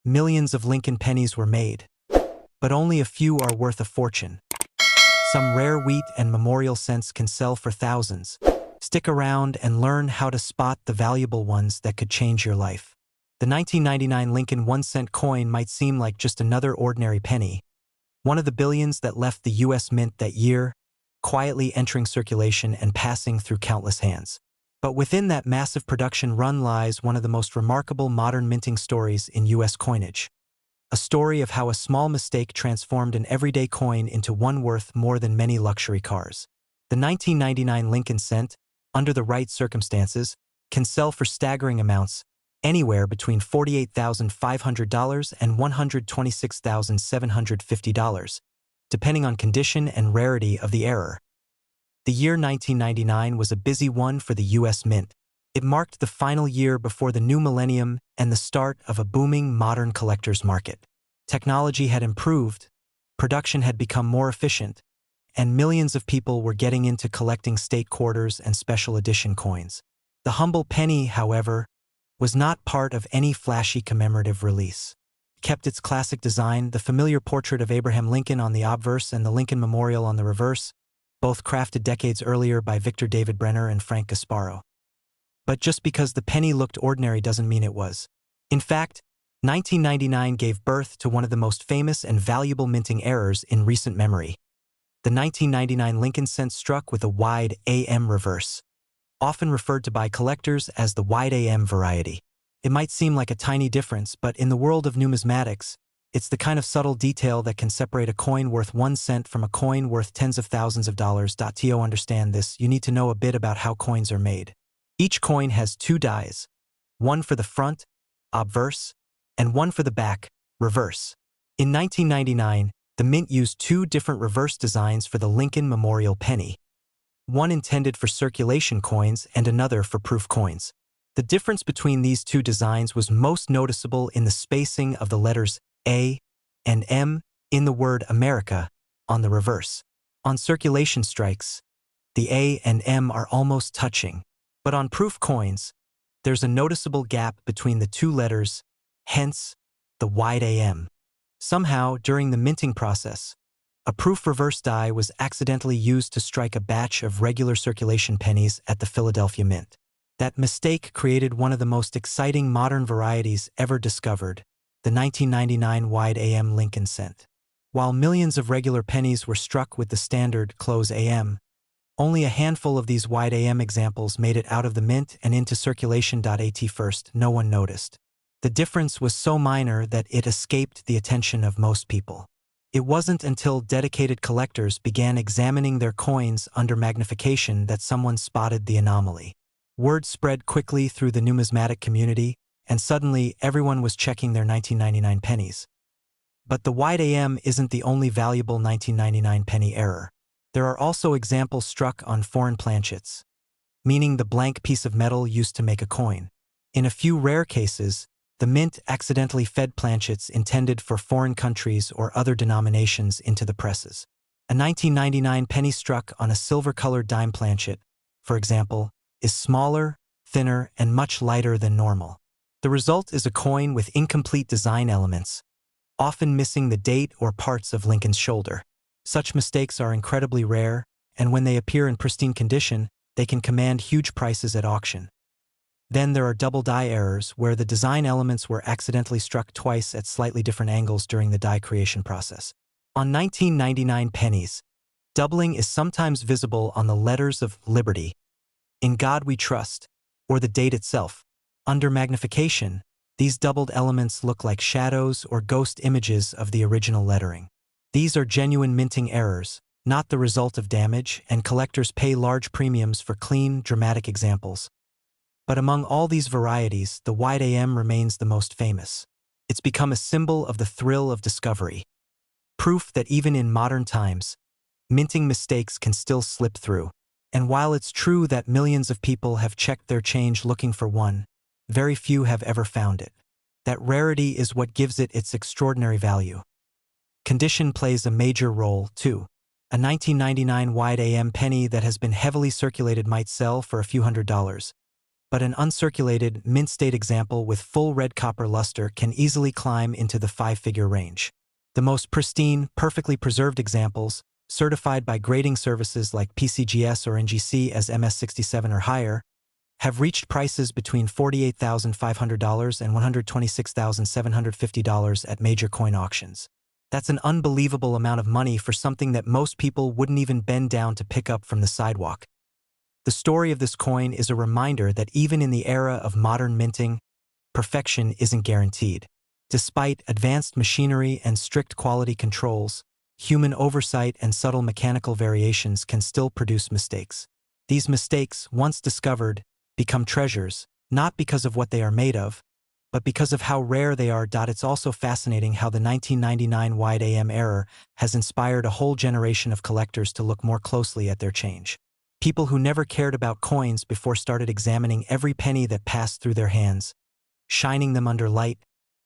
Millions of Lincoln pennies were made, but only a few are worth a fortune. Some rare wheat and memorial cents can sell for thousands. Stick around and learn how to spot the valuable ones that could change your life. The 1999 Lincoln 1-cent coin might seem like just another ordinary penny, one of the billions that left the U.S. Mint that year, quietly entering circulation and passing through countless hands. But within that massive production run lies one of the most remarkable modern minting stories in U.S. coinage. A story of how a small mistake transformed an everyday coin into one worth more than many luxury cars. The 1999 Lincoln cent, under the right circumstances, can sell for staggering amounts, anywhere between $48,500 and $126,750, depending on condition and rarity of the error. The year 1999 was a busy one for the U.S. Mint. It marked the final year before the new millennium and the start of a booming modern collector's market. Technology had improved, production had become more efficient, and millions of people were getting into collecting state quarters and special edition coins. The humble penny, however, was not part of any flashy commemorative release. It kept its classic design, the familiar portrait of Abraham Lincoln on the obverse and the Lincoln Memorial on the reverse, both crafted decades earlier by Victor David Brenner and Frank Gasparo. But just because the penny looked ordinary doesn't mean it was. In fact, 1999 gave birth to one of the most famous and valuable minting errors in recent memory. The 1999 Lincoln cent struck with a wide AM reverse, often referred to by collectors as the wide AM variety. It might seem like a tiny difference, but in the world of numismatics, it's the kind of subtle detail that can separate a coin worth 1 cent from a coin worth tens of thousands of dollars. To understand this, you need to know a bit about how coins are made. Each coin has two dies, one for the front, obverse, and one for the back, reverse. In 1999, the Mint used two different reverse designs for the Lincoln Memorial penny, one intended for circulation coins and another for proof coins. The difference between these two designs was most noticeable in the spacing of the letters A and M in the word America on the reverse. On circulation strikes, the A and M are almost touching, but on proof coins, there's a noticeable gap between the two letters, hence the wide AM. Somehow, during the minting process, a proof reverse die was accidentally used to strike a batch of regular circulation pennies at the Philadelphia Mint. That mistake created one of the most exciting modern varieties ever discovered, the 1999 wide AM Lincoln cent. While millions of regular pennies were struck with the standard close AM, only a handful of these wide AM examples made it out of the mint and into circulation. At first, no one noticed. The difference was so minor that it escaped the attention of most people. It wasn't until dedicated collectors began examining their coins under magnification that someone spotted the anomaly. Word spread quickly through the numismatic community, and suddenly everyone was checking their 1999 pennies. But the wide AM isn't the only valuable 1999 penny error. There are also examples struck on foreign planchets, meaning the blank piece of metal used to make a coin. In a few rare cases, the Mint accidentally fed planchets intended for foreign countries or other denominations into the presses. A 1999 penny struck on a silver-colored dime planchet, for example, is smaller, thinner, and much lighter than normal. The result is a coin with incomplete design elements, often missing the date or parts of Lincoln's shoulder. Such mistakes are incredibly rare, and when they appear in pristine condition, they can command huge prices at auction. Then there are double die errors, where the design elements were accidentally struck twice at slightly different angles during the die creation process. On 1999 pennies, doubling is sometimes visible on the letters of Liberty, In God We Trust, or the date itself. Under magnification, these doubled elements look like shadows or ghost images of the original lettering. These are genuine minting errors, not the result of damage, and collectors pay large premiums for clean, dramatic examples. But among all these varieties, the wide AM remains the most famous. It's become a symbol of the thrill of discovery. Proof that even in modern times, minting mistakes can still slip through. And while it's true that millions of people have checked their change looking for one, very few have ever found it. That rarity is what gives it its extraordinary value. Condition plays a major role, too. A 1999 wide AM penny that has been heavily circulated might sell for a few $100s. but an uncirculated, mint-state example with full red copper luster can easily climb into the five-figure range. The most pristine, perfectly preserved examples, certified by grading services like PCGS or NGC as MS67 or higher, have reached prices between $48,500 and $126,750 at major coin auctions. That's an unbelievable amount of money for something that most people wouldn't even bend down to pick up from the sidewalk. The story of this coin is a reminder that even in the era of modern minting, perfection isn't guaranteed. Despite advanced machinery and strict quality controls, human oversight and subtle mechanical variations can still produce mistakes. These mistakes, once discovered, become treasures, not because of what they are made of, but because of how rare they are. It's also fascinating how the 1999 wide AM error has inspired a whole generation of collectors to look more closely at their change. People who never cared about coins before started examining every penny that passed through their hands, shining them under light,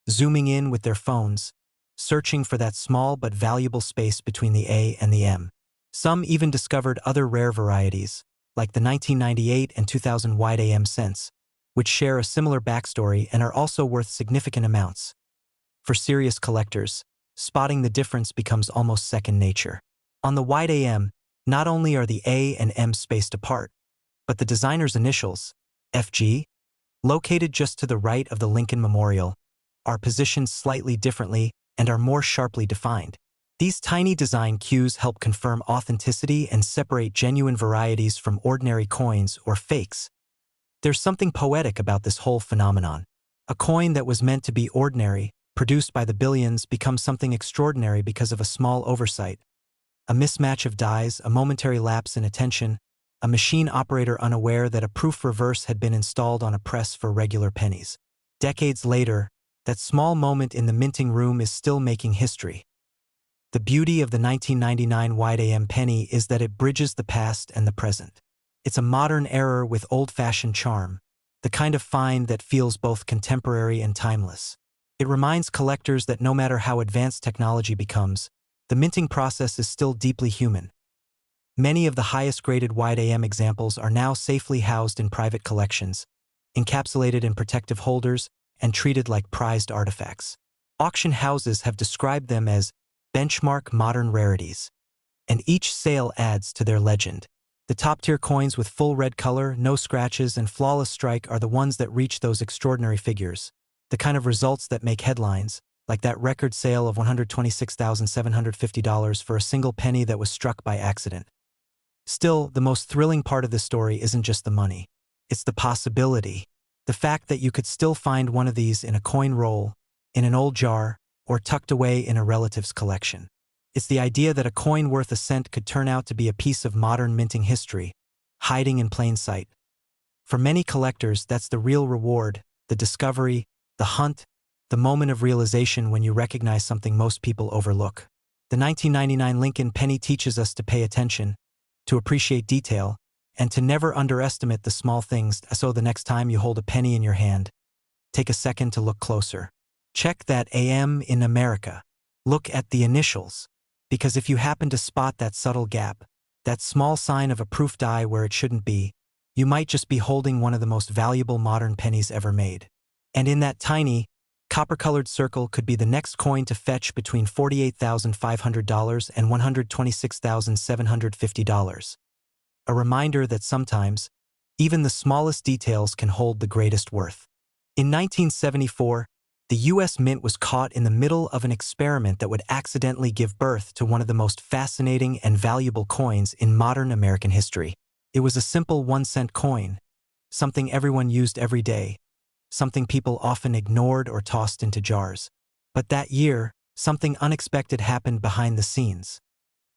zooming in with their phones, searching for that small but valuable space between the A and the M. Some even discovered other rare varieties, like the 1998 and 2000 wide AM cents, which share a similar backstory and are also worth significant amounts. For serious collectors, spotting the difference becomes almost second nature. On the wide AM, not only are the A and M spaced apart, but the designer's initials, FG, located just to the right of the Lincoln Memorial, are positioned slightly differently and are more sharply defined. These tiny design cues help confirm authenticity and separate genuine varieties from ordinary coins or fakes. There's something poetic about this whole phenomenon. A coin that was meant to be ordinary, produced by the billions, becomes something extraordinary because of a small oversight. A mismatch of dies, a momentary lapse in attention, a machine operator unaware that a proof reverse had been installed on a press for regular pennies. Decades later, that small moment in the minting room is still making history. The beauty of the 1999 wide AM penny is that it bridges the past and the present. It's a modern error with old-fashioned charm, the kind of find that feels both contemporary and timeless. It reminds collectors that no matter how advanced technology becomes, the minting process is still deeply human. Many of the highest-graded wide AM examples are now safely housed in private collections, encapsulated in protective holders, and treated like prized artifacts. Auction houses have described them as benchmark modern rarities, and each sale adds to their legend. The top-tier coins with full red color, no scratches, and flawless strike are the ones that reach those extraordinary figures, the kind of results that make headlines, like that record sale of $126,750 for a single penny that was struck by accident. Still, the most thrilling part of this story isn't just the money. It's the possibility. The fact that you could still find one of these in a coin roll, in an old jar, or tucked away in a relative's collection. It's the idea that a coin worth a cent could turn out to be a piece of modern minting history, hiding in plain sight. For many collectors, that's the real reward, the discovery, the hunt, the moment of realization when you recognize something most people overlook. The 1999 Lincoln penny teaches us to pay attention, to appreciate detail, and to never underestimate the small things. So the next time you hold a penny in your hand, take a second to look closer. Check that AM in America. Look at the initials. Because if you happen to spot that subtle gap, that small sign of a proof die where it shouldn't be, you might just be holding one of the most valuable modern pennies ever made. And in that tiny, copper-colored circle could be the next coin to fetch between $48,500 and $126,750. A reminder that sometimes, even the smallest details can hold the greatest worth. In 1974, the U.S. Mint was caught in the middle of an experiment that would accidentally give birth to one of the most fascinating and valuable coins in modern American history. It was a simple 1-cent coin, something everyone used every day, something people often ignored or tossed into jars. But that year, something unexpected happened behind the scenes.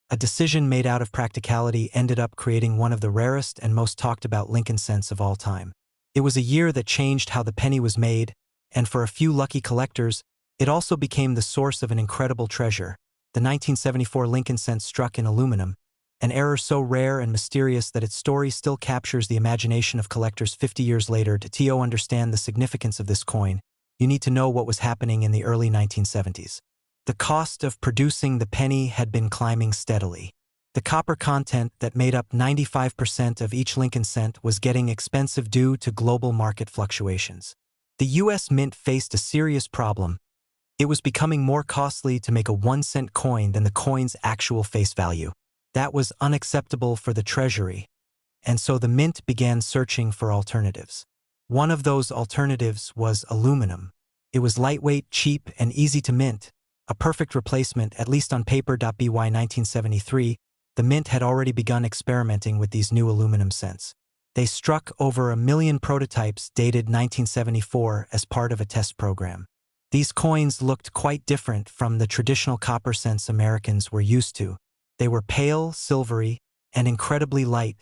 A decision made out of practicality ended up creating one of the rarest and most talked about Lincoln cents of all time. It was a year that changed how the penny was made, and for a few lucky collectors, it also became the source of an incredible treasure, the 1974 Lincoln cent struck in aluminum, an error so rare and mysterious that its story still captures the imagination of collectors 50 years later. To understand the significance of this coin, you need to know what was happening in the early 1970s. The cost of producing the penny had been climbing steadily. The copper content that made up 95% of each Lincoln cent was getting expensive due to global market fluctuations. The U.S. Mint faced a serious problem. It was becoming more costly to make a 1-cent coin than the coin's actual face value. That was unacceptable for the Treasury, and so the Mint began searching for alternatives. One of those alternatives was aluminum. It was lightweight, cheap, and easy to mint, a perfect replacement, at least on paper. By 1973, the Mint had already begun experimenting with these new aluminum cents. They struck over 1 million prototypes dated 1974 as part of a test program. These coins looked quite different from the traditional copper cents Americans were used to. They were pale, silvery, and incredibly light,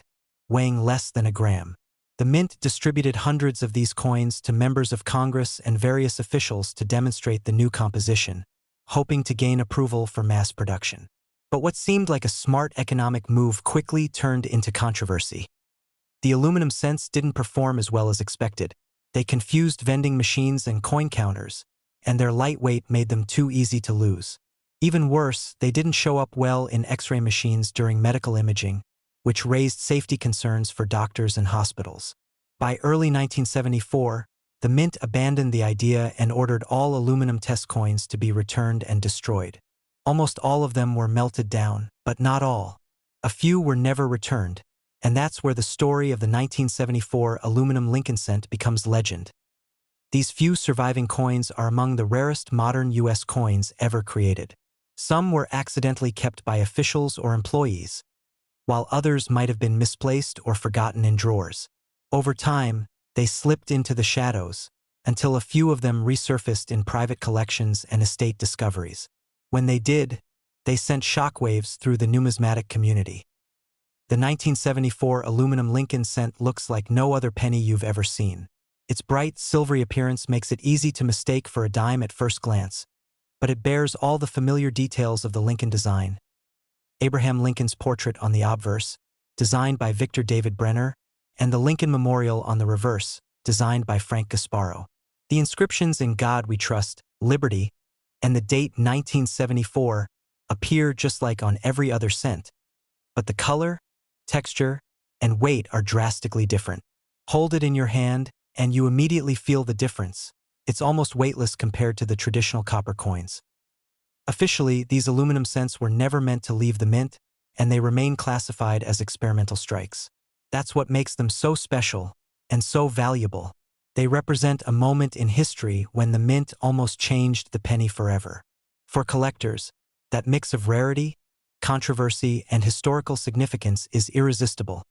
weighing less than a gram. The Mint distributed hundreds of these coins to members of Congress and various officials to demonstrate the new composition, hoping to gain approval for mass production. But what seemed like a smart economic move quickly turned into controversy. The aluminum cents didn't perform as well as expected. They confused vending machines and coin counters, and their lightweight made them too easy to lose. Even worse, they didn't show up well in X-ray machines during medical imaging, which raised safety concerns for doctors and hospitals. By early 1974, the Mint abandoned the idea and ordered all aluminum test coins to be returned and destroyed. Almost all of them were melted down, but not all. A few were never returned, and that's where the story of the 1974 aluminum Lincoln cent becomes legend. These few surviving coins are among the rarest modern U.S. coins ever created. Some were accidentally kept by officials or employees, while others might have been misplaced or forgotten in drawers. Over time, they slipped into the shadows, until a few of them resurfaced in private collections and estate discoveries. When they did, they sent shockwaves through the numismatic community. The 1974 aluminum Lincoln cent looks like no other penny you've ever seen. Its bright, silvery appearance makes it easy to mistake for a dime at first glance, but it bears all the familiar details of the Lincoln design. Abraham Lincoln's portrait on the obverse, designed by Victor David Brenner, and the Lincoln Memorial on the reverse, designed by Frank Gasparo. The inscriptions "In God We Trust," "Liberty," and the date 1974 appear just like on every other cent, but the color, texture, and weight are drastically different. Hold it in your hand, and you immediately feel the difference. It's almost weightless compared to the traditional copper coins. Officially, these aluminum cents were never meant to leave the Mint, and they remain classified as experimental strikes. That's what makes them so special and so valuable. They represent a moment in history when the Mint almost changed the penny forever. For collectors, that mix of rarity, controversy, and historical significance is irresistible.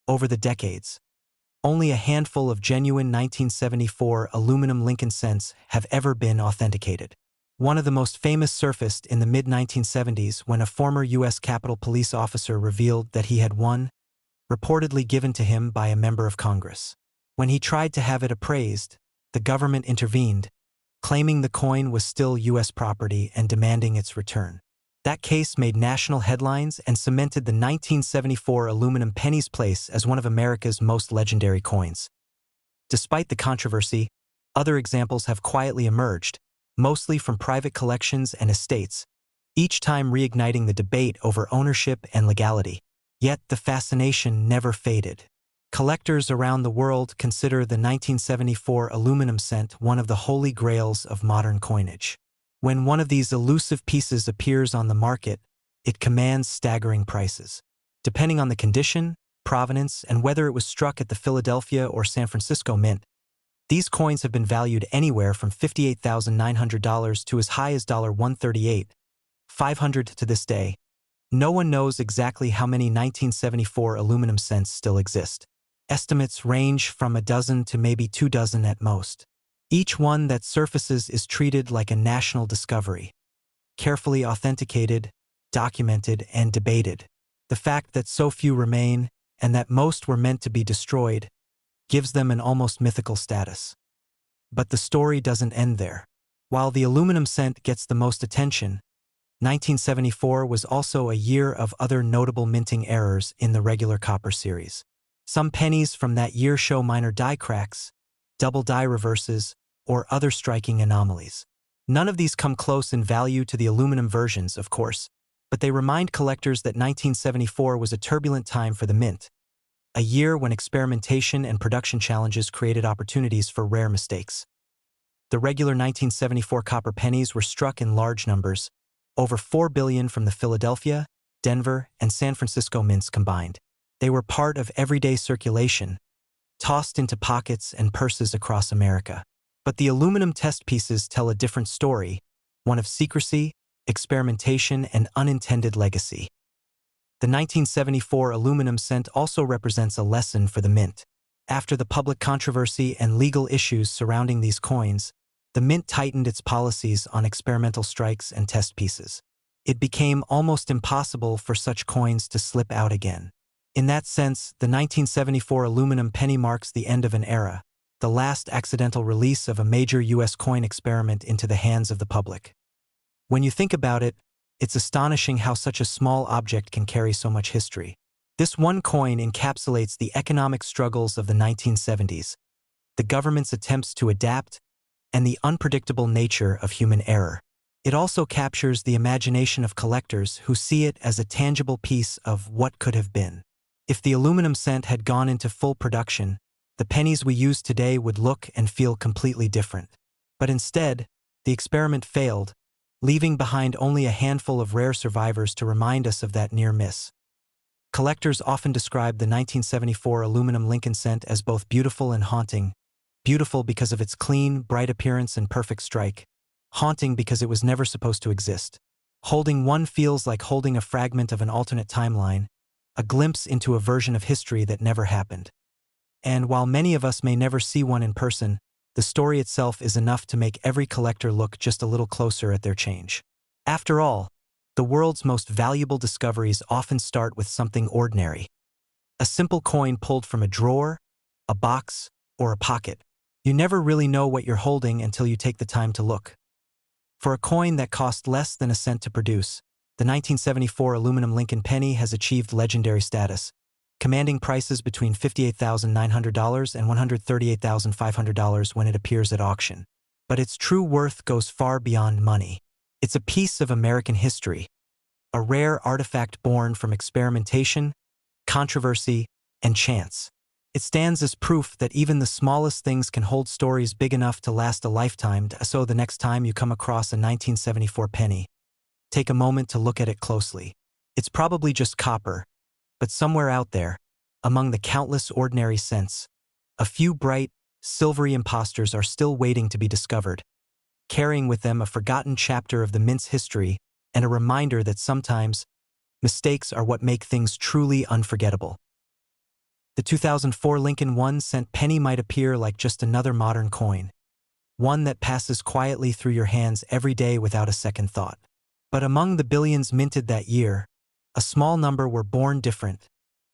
Over the decades, only a handful of genuine 1974 aluminum Lincoln cents have ever been authenticated. One of the most famous surfaced in the mid-1970s when a former U.S. Capitol Police officer revealed that he had one, reportedly given to him by a member of Congress. When he tried to have it appraised, the government intervened, claiming the coin was still U.S. property and demanding its return. That case made national headlines and cemented the 1974 aluminum penny's place as one of America's most legendary coins. Despite the controversy, other examples have quietly emerged, mostly from private collections and estates, each time reigniting the debate over ownership and legality. Yet the fascination never faded. Collectors around the world consider the 1974 aluminum cent one of the holy grails of modern coinage. When one of these elusive pieces appears on the market, it commands staggering prices. Depending on the condition, provenance, and whether it was struck at the Philadelphia or San Francisco Mint, these coins have been valued anywhere from $58,900 to as high as $138,500 to this day. No one knows exactly how many 1974 aluminum cents still exist. Estimates range from a dozen to maybe 2 dozen at most. Each one that surfaces is treated like a national discovery, carefully authenticated, documented, and debated. The fact that so few remain, and that most were meant to be destroyed, gives them an almost mythical status. But the story doesn't end there. While the aluminum cent gets the most attention, 1974 was also a year of other notable minting errors in the regular copper series. Some pennies from that year show minor die cracks, double die reverses, or other striking anomalies. None of these come close in value to the aluminum versions, of course, but they remind collectors that 1974 was a turbulent time for the mint, a year when experimentation and production challenges created opportunities for rare mistakes. The regular 1974 copper pennies were struck in large numbers, over 4 billion from the Philadelphia, Denver, and San Francisco mints combined. They were part of everyday circulation, tossed into pockets and purses across America. But the aluminum test pieces tell a different story, one of secrecy, experimentation, and unintended legacy. The 1974 aluminum cent also represents a lesson for the mint. After the public controversy and legal issues surrounding these coins, the mint tightened its policies on experimental strikes and test pieces. It became almost impossible for such coins to slip out again. In that sense, the 1974 aluminum penny marks the end of an era, the last accidental release of a major U.S. coin experiment into the hands of the public. When you think about it, it's astonishing how such a small object can carry so much history. This one coin encapsulates the economic struggles of the 1970s, the government's attempts to adapt, and the unpredictable nature of human error. It also captures the imagination of collectors who see it as a tangible piece of what could have been. If the aluminum cent had gone into full production, the pennies we use today would look and feel completely different. But instead, the experiment failed, leaving behind only a handful of rare survivors to remind us of that near miss. Collectors often describe the 1974 aluminum Lincoln cent as both beautiful and haunting. Beautiful because of its clean, bright appearance and perfect strike. Haunting because it was never supposed to exist. Holding one feels like holding a fragment of an alternate timeline, a glimpse into a version of history that never happened. And while many of us may never see one in person, the story itself is enough to make every collector look just a little closer at their change. After all, the world's most valuable discoveries often start with something ordinary. A simple coin pulled from a drawer, a box, or a pocket. You never really know what you're holding until you take the time to look. For a coin that cost less than a cent to produce, the 1974 aluminum Lincoln penny has achieved legendary status, commanding prices between $58,900 and $138,500 when it appears at auction. But its true worth goes far beyond money. It's a piece of American history, a rare artifact born from experimentation, controversy, and chance. It stands as proof that even the smallest things can hold stories big enough to last a lifetime. So the next time you come across a 1974 penny, take a moment to look at it closely. It's probably just copper, but somewhere out there, among the countless ordinary cents, a few bright, silvery imposters are still waiting to be discovered, carrying with them a forgotten chapter of the mint's history and a reminder that sometimes mistakes are what make things truly unforgettable. The 2004 Lincoln 1-cent penny might appear like just another modern coin, one that passes quietly through your hands every day without a second thought. But among the billions minted that year, a small number were born different,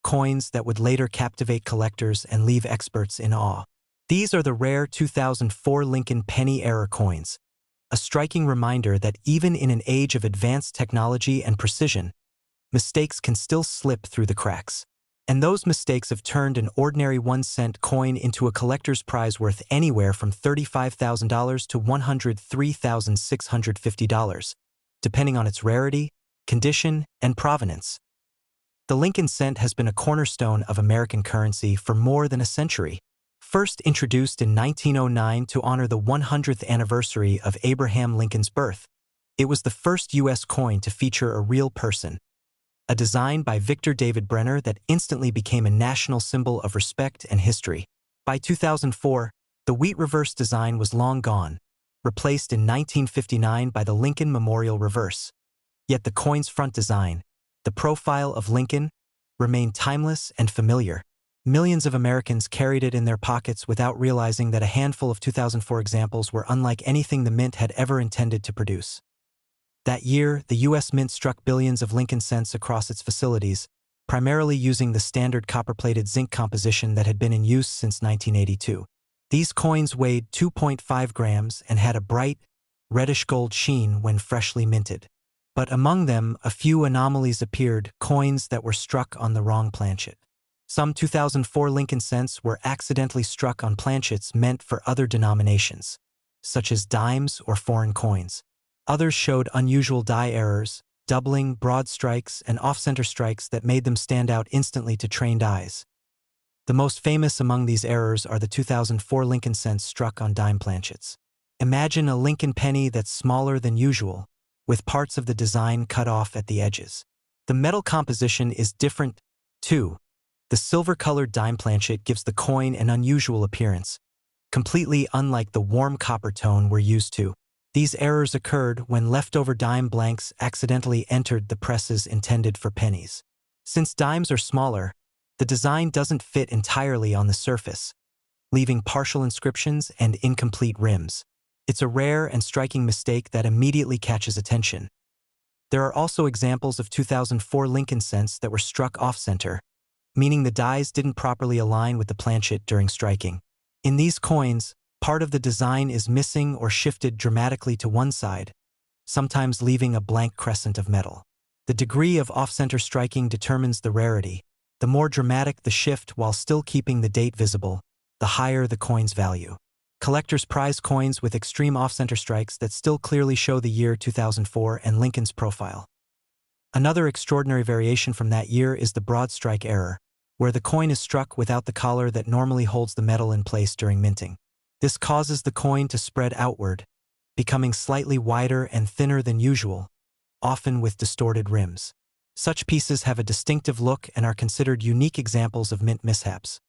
coins that would later captivate collectors and leave experts in awe. These are the rare 2004 Lincoln penny-era coins, a striking reminder that even in an age of advanced technology and precision, mistakes can still slip through the cracks. And those mistakes have turned an ordinary 1-cent coin into a collector's prize worth anywhere from $35,000 to $103,650, depending on its rarity, condition, and provenance. The Lincoln cent has been a cornerstone of American currency for more than a century. First introduced in 1909 to honor the 100th anniversary of Abraham Lincoln's birth, it was the first U.S. coin to feature a real person. A design by Victor David Brenner that instantly became a national symbol of respect and history. By 2004, the wheat reverse design was long gone, replaced in 1959 by the Lincoln Memorial Reverse. Yet the coin's front design, the profile of Lincoln, remained timeless and familiar. Millions of Americans carried it in their pockets without realizing that a handful of 2004 examples were unlike anything the mint had ever intended to produce. That year, the U.S. Mint struck billions of Lincoln cents across its facilities, primarily using the standard copper-plated zinc composition that had been in use since 1982. These coins weighed 2.5 grams and had a bright, reddish-gold sheen when freshly minted. But among them, a few anomalies appeared, coins that were struck on the wrong planchet. Some 2004 Lincoln cents were accidentally struck on planchets meant for other denominations, such as dimes or foreign coins. Others showed unusual die errors, doubling, broad strikes, and off-center strikes that made them stand out instantly to trained eyes. The most famous among these errors are the 2004 Lincoln cents struck on dime planchets. Imagine a Lincoln penny that's smaller than usual, with parts of the design cut off at the edges. The metal composition is different, too. The silver-colored dime planchet gives the coin an unusual appearance, completely unlike the warm copper tone we're used to. These errors occurred when leftover dime blanks accidentally entered the presses intended for pennies. Since dimes are smaller, the design doesn't fit entirely on the surface, leaving partial inscriptions and incomplete rims. It's a rare and striking mistake that immediately catches attention. There are also examples of 2004 Lincoln cents that were struck off-center, meaning the dies didn't properly align with the planchet during striking. In these coins, part of the design is missing or shifted dramatically to one side, sometimes leaving a blank crescent of metal. The degree of off-center striking determines the rarity. The more dramatic the shift while still keeping the date visible, the higher the coin's value. Collectors prize coins with extreme off-center strikes that still clearly show the year 2004 and Lincoln's profile. Another extraordinary variation from that year is the broad strike error, where the coin is struck without the collar that normally holds the metal in place during minting. This causes the coin to spread outward, becoming slightly wider and thinner than usual, often with distorted rims. Such pieces have a distinctive look and are considered unique examples of mint mishaps.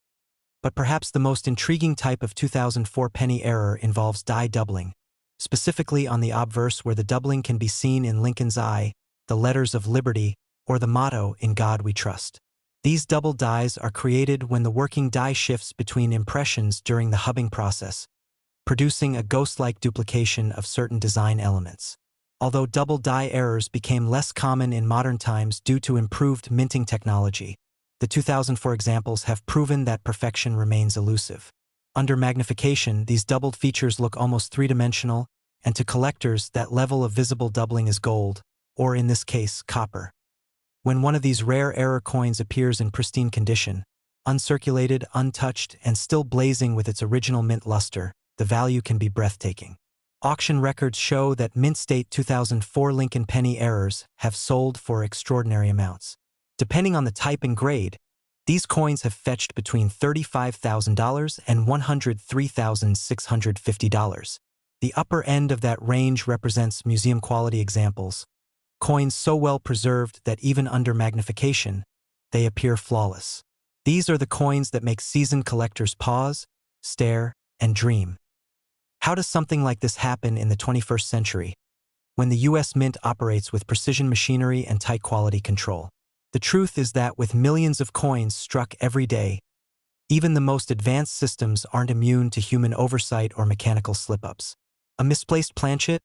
But perhaps the most intriguing type of 2004 penny error involves die doubling, specifically on the obverse where the doubling can be seen in Lincoln's eye, the letters of liberty, or the motto, "In God We Trust." These double dies are created when the working die shifts between impressions during the hubbing process, producing a ghost-like duplication of certain design elements. Although double die errors became less common in modern times due to improved minting technology, the 2004 examples have proven that perfection remains elusive. Under magnification, these doubled features look almost three-dimensional, and to collectors, that level of visible doubling is gold, or in this case, copper. When one of these rare error coins appears in pristine condition, uncirculated, untouched, and still blazing with its original mint luster, the value can be breathtaking. Auction records show that mint-state 2004 Lincoln penny errors have sold for extraordinary amounts. Depending on the type and grade, these coins have fetched between $35,000 and $103,650. The upper end of that range represents museum-quality examples, coins so well preserved that even under magnification, they appear flawless. These are the coins that make seasoned collectors pause, stare, and dream. How does something like this happen in the 21st century, when the U.S. Mint operates with precision machinery and tight quality control? The truth is that with millions of coins struck every day, even the most advanced systems aren't immune to human oversight or mechanical slip-ups. A misplaced planchet,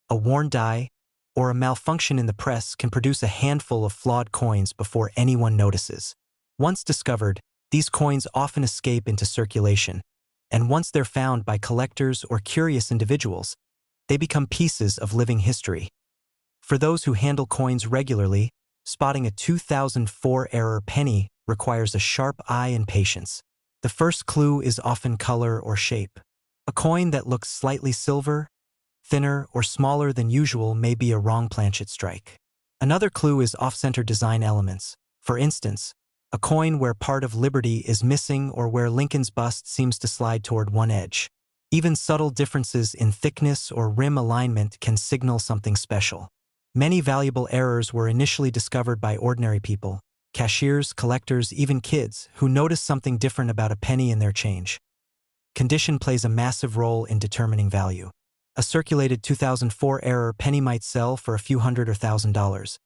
a worn die, or a malfunction in the press can produce a handful of flawed coins before anyone notices. Once discovered, these coins often escape into circulation, and once they're found by collectors or curious individuals, they become pieces of living history. For those who handle coins regularly, spotting a 2004 error penny requires a sharp eye and patience. The first clue is often color or shape. A coin that looks slightly silver, thinner, or smaller than usual may be a wrong planchet strike. Another clue is off-center design elements. For instance, a coin where part of liberty is missing or where Lincoln's bust seems to slide toward one edge. Even subtle differences in thickness or rim alignment can signal something special. Many valuable errors were initially discovered by ordinary people, cashiers, collectors, even kids, who noticed something different about a penny in their change. Condition plays a massive role in determining value. A circulated 2004 error penny might sell for a few hundred or $1,000,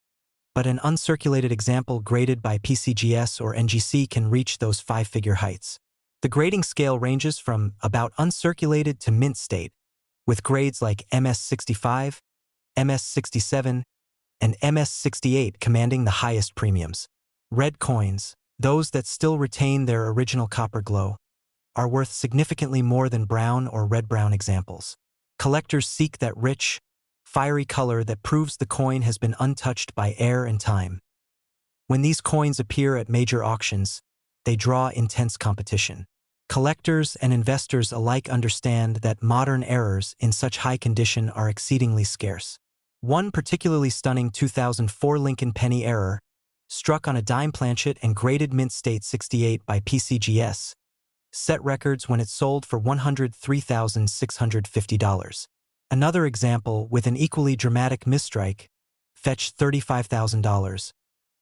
but an uncirculated example graded by PCGS or NGC can reach those five-figure heights. The grading scale ranges from about uncirculated to mint state, with grades like MS65, MS67, and MS68 commanding the highest premiums. Red coins, those that still retain their original copper glow, are worth significantly more than brown or red-brown examples. Collectors seek that rich, fiery color that proves the coin has been untouched by air and time. When these coins appear at major auctions, they draw intense competition. Collectors and investors alike understand that modern errors in such high condition are exceedingly scarce. One particularly stunning 2004 Lincoln penny error, struck on a dime planchet and graded mint state 68 by PCGS, set records when it sold for $103,650. Another example with an equally dramatic misstrike fetched $35,000,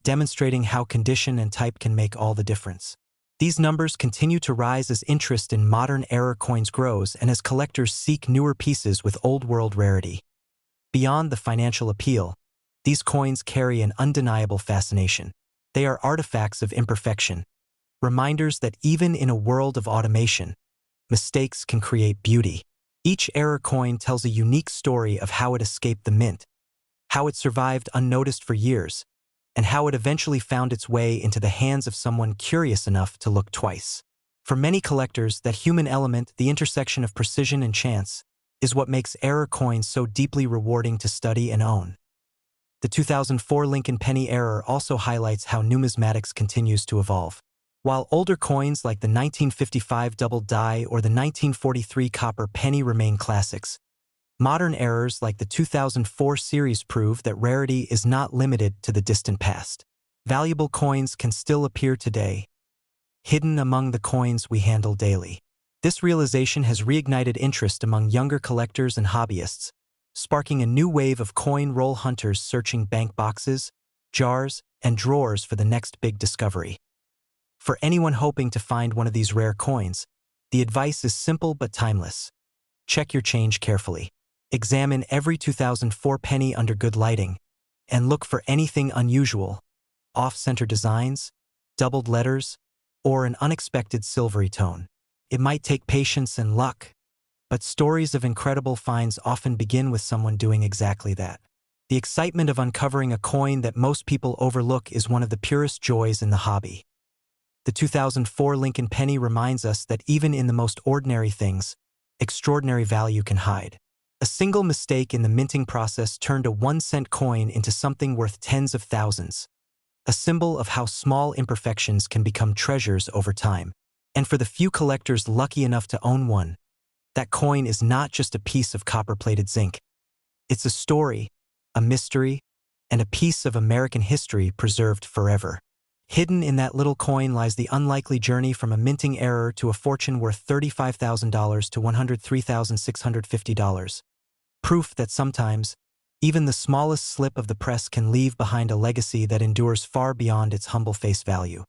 demonstrating how condition and type can make all the difference. These numbers continue to rise as interest in modern error coins grows and as collectors seek newer pieces with old-world rarity. Beyond the financial appeal, these coins carry an undeniable fascination. They are artifacts of imperfection, reminders that even in a world of automation, mistakes can create beauty. Each error coin tells a unique story of how it escaped the mint, how it survived unnoticed for years, and how it eventually found its way into the hands of someone curious enough to look twice. For many collectors, that human element, the intersection of precision and chance, is what makes error coins so deeply rewarding to study and own. The 2004 Lincoln penny error also highlights how numismatics continues to evolve. While older coins like the 1955 double die or the 1943 copper penny remain classics, modern errors like the 2004 series prove that rarity is not limited to the distant past. Valuable coins can still appear today, hidden among the coins we handle daily. This realization has reignited interest among younger collectors and hobbyists, sparking a new wave of coin roll hunters searching bank boxes, jars, and drawers for the next big discovery. For anyone hoping to find one of these rare coins, the advice is simple but timeless. Check your change carefully. Examine every 2004 penny under good lighting, and look for anything unusual, off-center designs, doubled letters, or an unexpected silvery tone. It might take patience and luck, but stories of incredible finds often begin with someone doing exactly that. The excitement of uncovering a coin that most people overlook is one of the purest joys in the hobby. The 2004 Lincoln penny reminds us that even in the most ordinary things, extraordinary value can hide. A single mistake in the minting process turned a 1-cent coin into something worth tens of thousands, a symbol of how small imperfections can become treasures over time. And for the few collectors lucky enough to own one, that coin is not just a piece of copper-plated zinc. It's a story, a mystery, and a piece of American history preserved forever. Hidden in that little coin lies the unlikely journey from a minting error to a fortune worth $35,000 to $103,650. Proof that sometimes, even the smallest slip of the press can leave behind a legacy that endures far beyond its humble face value.